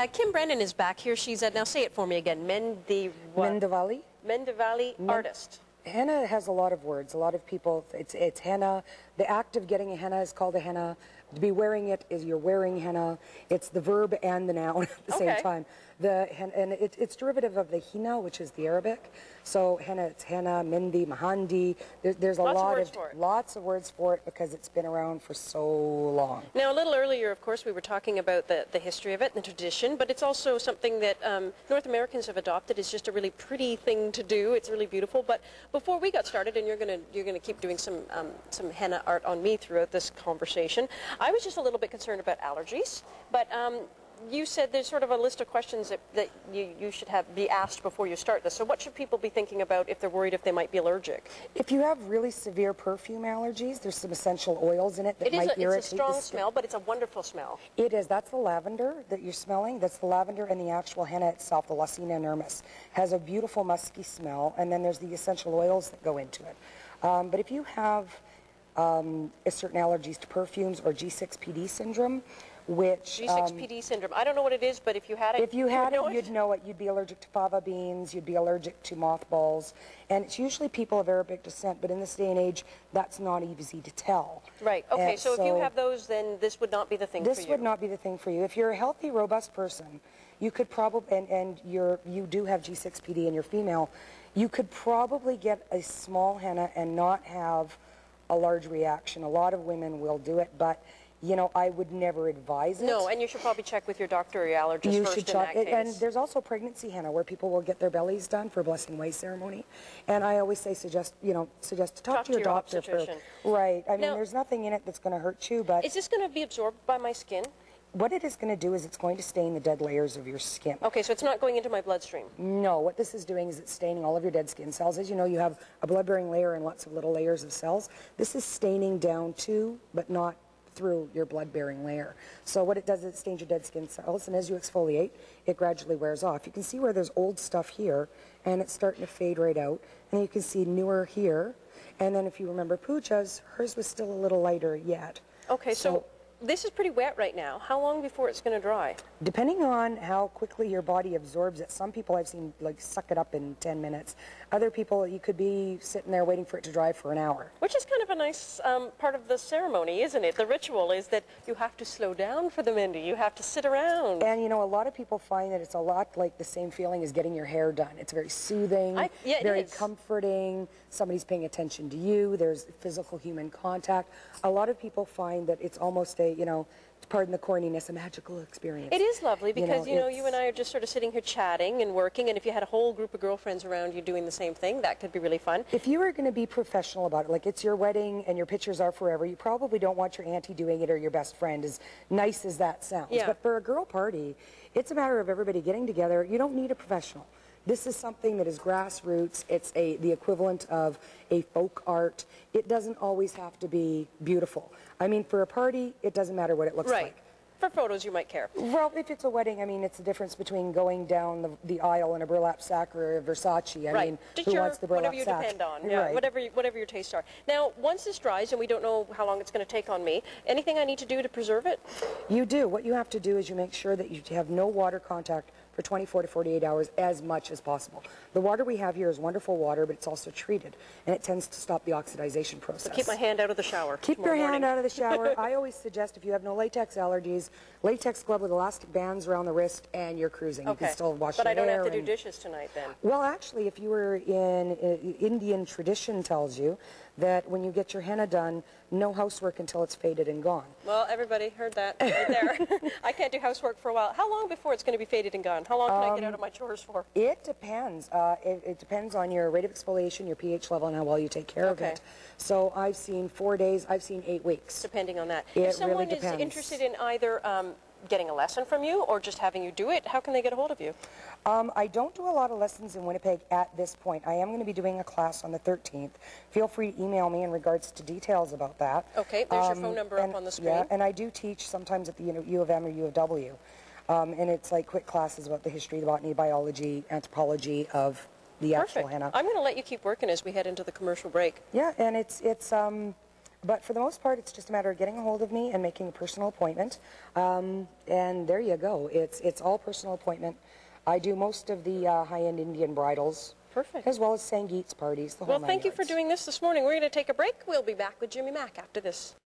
Kim Brennan is back here. She's now say it for me again. Mehndi Body artist. Henna has a lot of words. A lot of people, it's henna. The act of getting a henna is called a henna. To be wearing it is you're wearing henna. It's the verb and the noun at the same time. And it's derivative of the henna, which is the Arabic. So henna, it's henna, mehndi, mahandi. There's lots of words for it because it's been around for so long. Now, a little earlier, of course, we were talking about the history of it and the tradition, but it's also something that North Americans have adopted. It's just a really pretty thing to do. It's really beautiful. But before we got started, and you're gonna keep doing some henna art on me throughout this conversation, I was just a little bit concerned about allergies, but you said there's sort of a list of questions that you should be asked before you start this. So what should people be thinking about if they're worried if they might be allergic? If you have really severe perfume allergies, there's some essential oils in it that might irritate the skin. It's a strong smell, but it's a wonderful smell. It is. That's the lavender that you're smelling. That's the lavender, and the actual henna itself, the Hasina Mehndi, has a beautiful musky smell, and then there's the essential oils that go into it. But if you have certain allergies to perfumes or G6PD syndrome, which G6PD syndrome. I don't know what it is, but if you had it, you'd know it. You'd be allergic to fava beans. You'd be allergic to mothballs, and it's usually people of Arabic descent. But in this day and age, that's not easy to tell. Right. Okay. So if you have those, then this would not be the thing for you. This would not be the thing for you. If you're a healthy, robust person, you could probably, and you do have G6PD and you're female, you could probably get a small henna and not have a large reaction. A lot of women will do it, but you know, I would never advise it. No, and you should probably check with your doctor or your allergist first in that case. And there's also pregnancy henna where people will get their bellies done for a blessing way ceremony. And I always say suggest to talk to your doctor first. Right. I mean, there's nothing in it that's going to hurt you, but... Is this going to be absorbed by my skin? What it is going to do is it's going to stain the dead layers of your skin. Okay, so it's not going into my bloodstream? No, what this is doing is it's staining all of your dead skin cells. As you know, you have a blood-bearing layer and lots of little layers of cells. This is staining down to, but not through your blood-bearing layer. So what it does is it stains your dead skin cells, and as you exfoliate, it gradually wears off. You can see where there's old stuff here, and it's starting to fade right out. And you can see newer here. And then if you remember Pooja's, hers was still a little lighter yet. Okay, so this is pretty wet right now. How long before it's going to dry? Depending on how quickly your body absorbs it. Some people I've seen like suck it up in 10 minutes. Other people, you could be sitting there waiting for it to dry for an hour. Which is kind of a nice part of the ceremony, isn't it? The ritual is that you have to slow down for the mehndi. You have to sit around. And you know, a lot of people find that it's a lot like the same feeling as getting your hair done. It's very soothing, very comforting. Somebody's paying attention to you. There's physical human contact. A lot of people find that it's almost a, you know, pardon the corniness, a magical experience. It is lovely because, you know, you and I are just sort of sitting here chatting and working, and if you had a whole group of girlfriends around you doing the same thing, that could be really fun. If you were going to be professional about it, like it's your wedding and your pictures are forever, you probably don't want your auntie doing it or your best friend, as nice as that sounds. Yeah. But for a girl party, it's a matter of everybody getting together. You don't need a professional. This is something that is grassroots. It's the equivalent of a folk art. It doesn't always have to be beautiful. I mean, for a party, it doesn't matter what it looks like. For photos, you might care. Well, if it's a wedding, I mean, it's the difference between going down the aisle in a burlap sack or a Versace. I mean, who wants the burlap sack? Whatever you depend on, yeah, whatever your tastes are. Now, once this dries, and we don't know how long it's going to take on me, anything I need to do to preserve it? You do. What you have to do is you make sure that you have no water contact for 24 to 48 hours as much as possible. The water we have here is wonderful water, but it's also treated, and it tends to stop the oxidization process. So keep my hand out of the shower. Keep your hand out of the shower. I always suggest if you have no latex allergies, latex glove with elastic bands around the wrist, and you're cruising. Okay. You can still wash your hair. But I don't have to do dishes tonight then. Well, actually, if you were in Indian tradition tells you that when you get your henna done, no housework until it's faded and gone. Well, everybody heard that right there. I can't do housework for a while. How long before it's going to be faded and gone? How long can I get out of my chores for? It depends. It depends on your rate of exfoliation, your pH level, and how well you take care of it. So I've seen 4 days, I've seen 8 weeks. Depending on that. If someone is interested in either getting a lesson from you or just having you do it, how can they get a hold of you? I don't do a lot of lessons in Winnipeg at this point. I am going to be doing a class on the 13th. Feel free to email me in regards to details about that. Okay, there's your phone number up on the screen. Yeah, and I do teach sometimes at the U of M or U of W. And it's like quick classes about the history, the botany, biology, anthropology of the actual henna. I'm going to let you keep working as we head into the commercial break. Yeah, and it's But for the most part, it's just a matter of getting a hold of me and making a personal appointment. And there you go. It's all personal appointment. I do most of the high-end Indian bridals. Perfect. As well as Sangeet's parties, the whole Well, nine thank you for yards. doing this morning. We're going to take a break. We'll be back with Jimmy Mack after this.